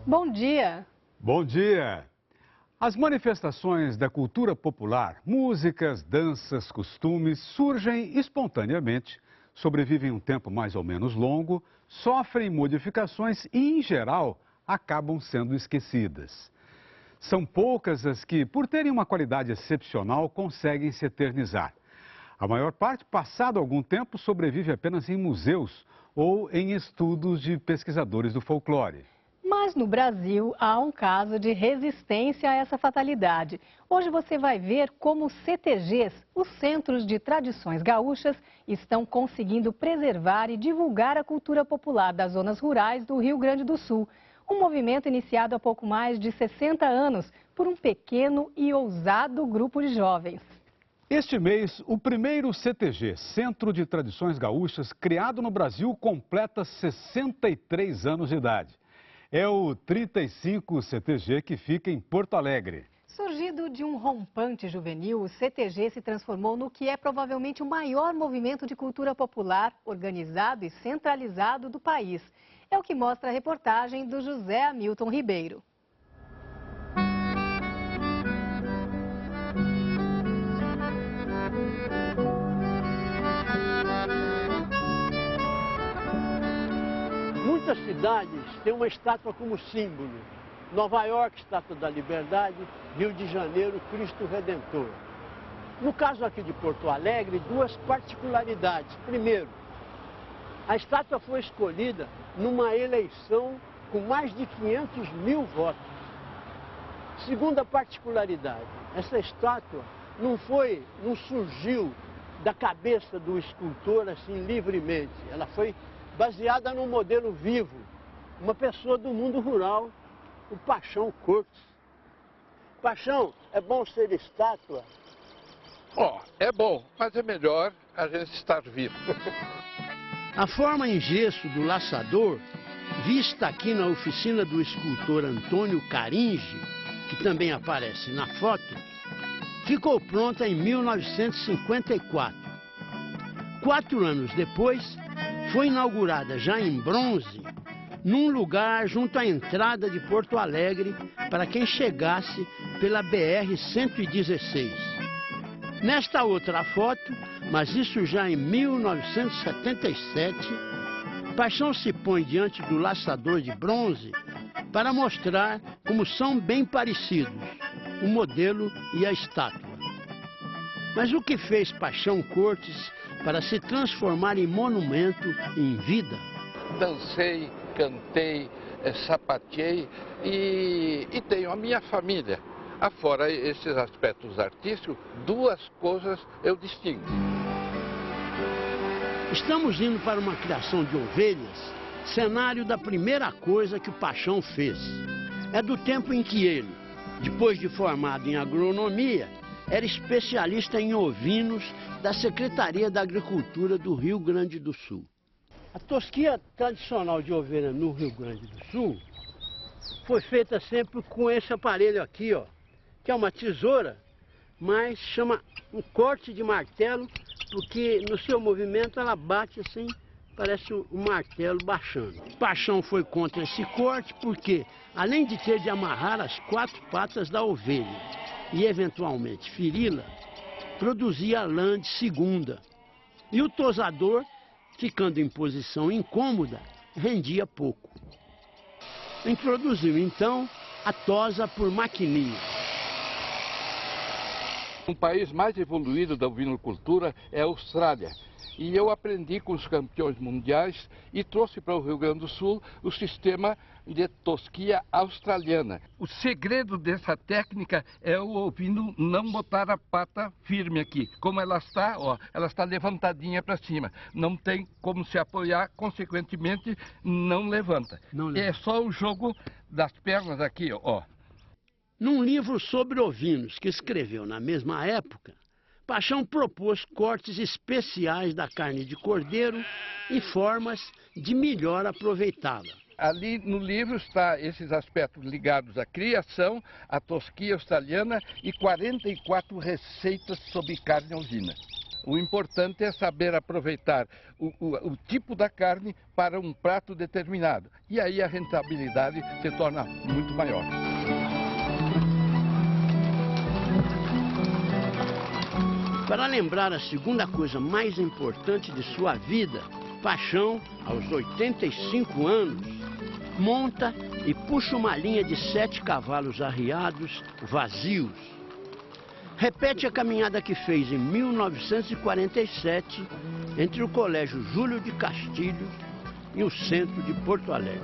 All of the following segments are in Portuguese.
Bom dia. Bom dia. As manifestações da cultura popular, músicas, danças, costumes, surgem espontaneamente, sobrevivem um tempo mais ou menos longo, sofrem modificações e, em geral, acabam sendo esquecidas. São poucas as que, por terem uma qualidade excepcional, conseguem se eternizar. A maior parte, passado algum tempo, sobrevive apenas em museus ou em estudos de pesquisadores do folclore. Mas no Brasil há um caso de resistência a essa fatalidade. Hoje você vai ver como os CTGs, os Centros de Tradições Gaúchas, estão conseguindo preservar e divulgar a cultura popular das zonas rurais do Rio Grande do Sul. Um movimento iniciado há pouco mais de 60 anos por um pequeno e ousado grupo de jovens. Este mês, o primeiro CTG, Centro de Tradições Gaúchas, criado no Brasil, completa 63 anos de idade. É o 35 CTG que fica em Porto Alegre. Surgido de um rompante juvenil, o CTG se transformou no que é provavelmente o maior movimento de cultura popular, organizado e centralizado do país. É o que mostra a reportagem do José Hamilton Ribeiro. Muitas cidades têm uma estátua como símbolo. Nova York, Estátua da Liberdade, Rio de Janeiro, Cristo Redentor. No caso aqui de Porto Alegre, duas particularidades. Primeiro, a estátua foi escolhida numa eleição com mais de 500 mil votos. Segunda particularidade, essa estátua não surgiu da cabeça do escultor assim livremente. Ela foi baseada num modelo vivo, uma pessoa do mundo rural, o Paixão Cortes. Paixão, é bom ser estátua? É bom, mas é melhor a gente estar vivo. A forma em gesso do laçador, vista aqui na oficina do escultor Antônio Caringe, que também aparece na foto, ficou pronta em 1954. 4 anos depois, foi inaugurada já em bronze, num lugar junto à entrada de Porto Alegre para quem chegasse pela BR-116. Nesta outra foto, mas isso já em 1977, Paixão se põe diante do laçador de bronze para mostrar como são bem parecidos o modelo e a estátua. Mas o que fez Paixão Cortes para se transformar em monumento em vida? Dancei, cantei, sapateei e tenho a minha família. Afora esses aspectos artísticos, duas coisas eu distingo. Estamos indo para uma criação de ovelhas, cenário da primeira coisa que o Paixão fez. É do tempo em que ele, depois de formado em agronomia, era especialista em ovinos da Secretaria da Agricultura do Rio Grande do Sul. A tosquia tradicional de ovelha no Rio Grande do Sul foi feita sempre com esse aparelho aqui, ó, que é uma tesoura, mas chama um corte de martelo, porque no seu movimento ela bate assim, parece um martelo baixando. Paixão foi contra esse corte porque, além de ter de amarrar as 4 patas da ovelha e eventualmente feri-la, produzia lã de segunda. E o tosador, ficando em posição incômoda, rendia pouco. Introduziu então a tosa por maquininha. Um país mais evoluído da ovinocultura é a Austrália. E eu aprendi com os campeões mundiais e trouxe para o Rio Grande do Sul o sistema de tosquia australiana. O segredo dessa técnica é o ovino não botar a pata firme aqui. Como ela está, ela está levantadinha para cima. Não tem como se apoiar, consequentemente não levanta. É só o jogo das pernas aqui, ó. Num livro sobre ovinos que escreveu na mesma época, Paixão propôs cortes especiais da carne de cordeiro e formas de melhor aproveitá-la. Ali no livro está esses aspectos ligados à criação, à tosquia australiana e 44 receitas sobre carne ovina. O importante é saber aproveitar o tipo da carne para um prato determinado. E aí a rentabilidade se torna muito maior. Para lembrar a segunda coisa mais importante de sua vida, Paixão, aos 85 anos, monta e puxa uma linha de 7 cavalos arriados, vazios. Repete a caminhada que fez em 1947 entre o Colégio Júlio de Castilhos e o centro de Porto Alegre.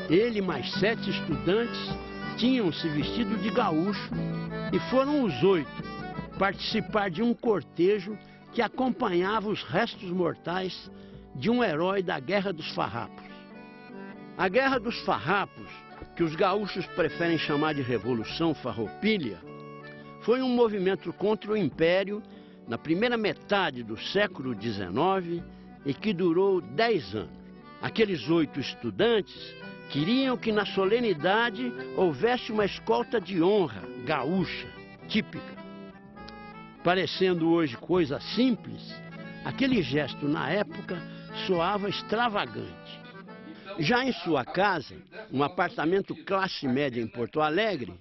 Ele e mais 7 estudantes tinham se vestido de gaúcho e foram os 8 participar de um cortejo que acompanhava os restos mortais de um herói da Guerra dos Farrapos. A Guerra dos Farrapos, que os gaúchos preferem chamar de Revolução Farroupilha, foi um movimento contra o Império na primeira metade do século XIX e que durou 10 anos. Aqueles 8 estudantes queriam que na solenidade houvesse uma escolta de honra gaúcha, típica. Parecendo hoje coisa simples, aquele gesto na época soava extravagante. Já em sua casa, um apartamento classe média em Porto Alegre,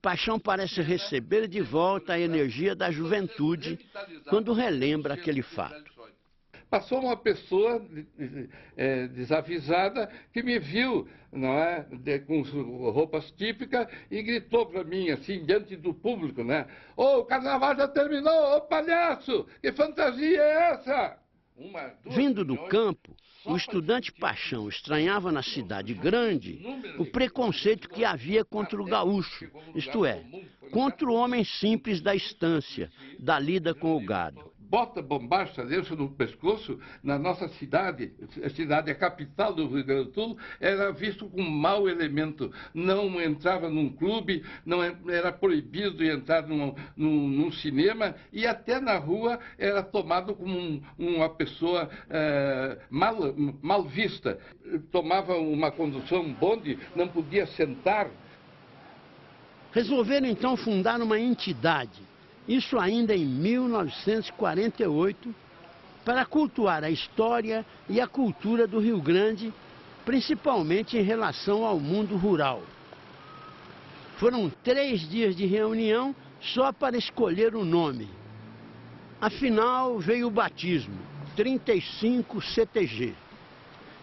Paixão parece receber de volta a energia da juventude quando relembra aquele fato. Passou uma pessoa desavisada que me viu, não é, com roupas típicas e gritou para mim, assim, diante do público, né? "Ô, o carnaval já terminou, ô palhaço, que fantasia é essa?" Vindo do campo, o estudante Paixão estranhava na cidade grande o preconceito que havia contra o gaúcho, isto é, contra o homem simples da estância, da lida com o gado. Bota bombacha dentro no pescoço, na nossa cidade, a cidade é a capital do Rio Grande do Sul, era visto como um mau elemento. Não entrava num clube, não era proibido entrar num cinema e até na rua era tomado como uma pessoa mal vista. Tomava uma condução, um bonde, não podia sentar. Resolveram então fundar uma entidade. Isso ainda em 1948, para cultuar a história e a cultura do Rio Grande, principalmente em relação ao mundo rural. Foram 3 dias de reunião só para escolher o nome. Afinal, veio o batismo, 35 CTG.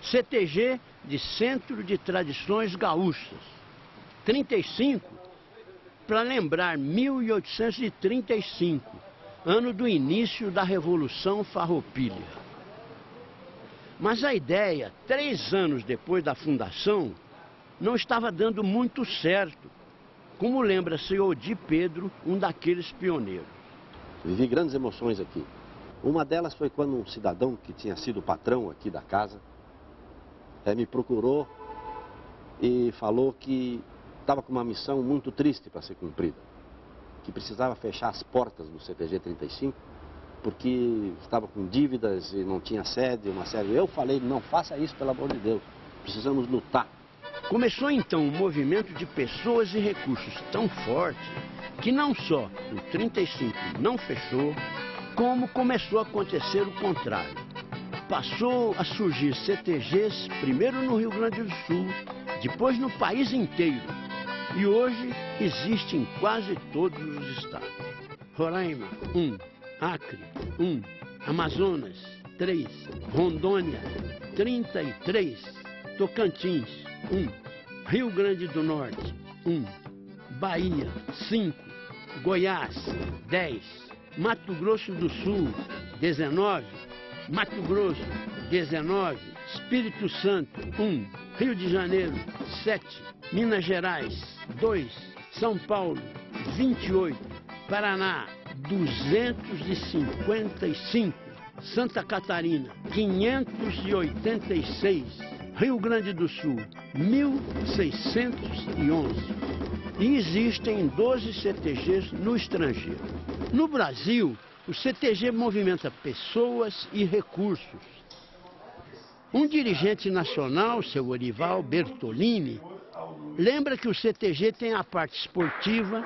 CTG de Centro de Tradições Gaúchas. 35 para lembrar 1835, ano do início da Revolução Farroupilha. Mas a ideia, 3 anos depois da fundação, não estava dando muito certo, como lembra seu Odi Pedro, um daqueles pioneiros. Vivi grandes emoções aqui. Uma delas foi quando um cidadão que tinha sido patrão aqui da casa me procurou e falou que estava com uma missão muito triste para ser cumprida, que precisava fechar as portas do CTG 35, porque estava com dívidas e não tinha sede, uma série. Eu falei, não faça isso, pelo amor de Deus, precisamos lutar. Começou então um movimento de pessoas e recursos tão forte que não só o 35 não fechou, como começou a acontecer o contrário. Passou a surgir CTGs, primeiro no Rio Grande do Sul, depois no país inteiro. E hoje existe em quase todos os estados. Roraima, 1. Acre, 1. Amazonas, 3. Rondônia, 33. Tocantins, 1. Rio Grande do Norte, 1. Bahia, 5. Goiás, 10. Mato Grosso do Sul, 19. Mato Grosso, 19. Espírito Santo, 1. Rio de Janeiro, 7. Minas Gerais, 2, São Paulo, 28, Paraná, 255, Santa Catarina, 586, Rio Grande do Sul, 1.611. E existem 12 CTGs no estrangeiro. No Brasil, o CTG movimenta pessoas e recursos. Um dirigente nacional, seu Orival Bertolini, lembra que o CTG tem a parte esportiva,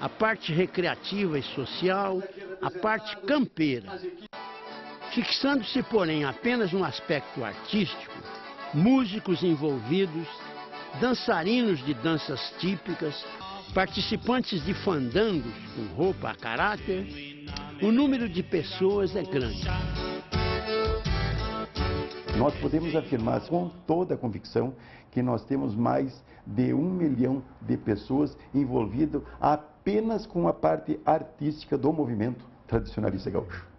a parte recreativa e social, a parte campeira. Fixando-se, porém, apenas no aspecto artístico, músicos envolvidos, dançarinos de danças típicas, participantes de fandangos com roupa a caráter, o número de pessoas é grande. Nós podemos afirmar com toda a convicção que nós temos mais de 1 milhão de pessoas envolvidas apenas com a parte artística do movimento tradicionalista gaúcho.